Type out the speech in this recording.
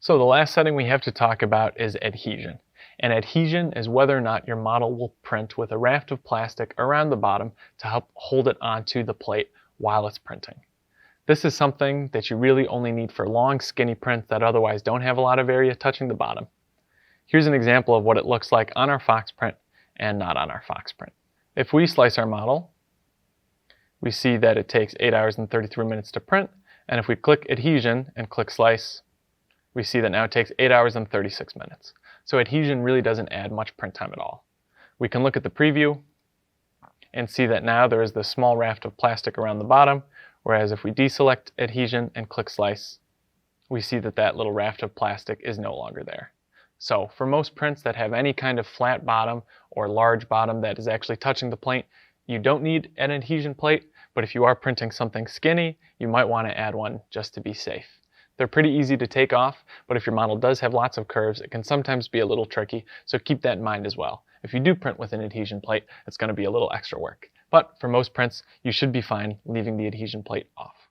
So the last setting we have to talk about is adhesion. And adhesion is whether or not your model will print with a raft of plastic around the bottom to help hold it onto the plate while it's printing. This is something that you really only need for long, skinny prints that otherwise don't have a lot of area touching the bottom. Here's an example of what it looks like on our Fox print and not on our Fox print. If we slice our model, we see that it takes 8 hours and 33 minutes to print, and if we click adhesion and click slice, we see that now it takes 8 hours and 36 minutes. So adhesion really doesn't add much print time at all. We can look at the preview and see that now there is this small raft of plastic around the bottom, whereas if we deselect adhesion and click slice, we see that that little raft of plastic is no longer there. So for most prints that have any kind of flat bottom or large bottom that is actually touching the plate, you don't need an adhesion plate, but if you are printing something skinny, you might want to add one just to be safe. They're pretty easy to take off, but if your model does have lots of curves, it can sometimes be a little tricky, so keep that in mind as well. If you do print with an adhesion plate, it's going to be a little extra work. But for most prints, you should be fine leaving the adhesion plate off.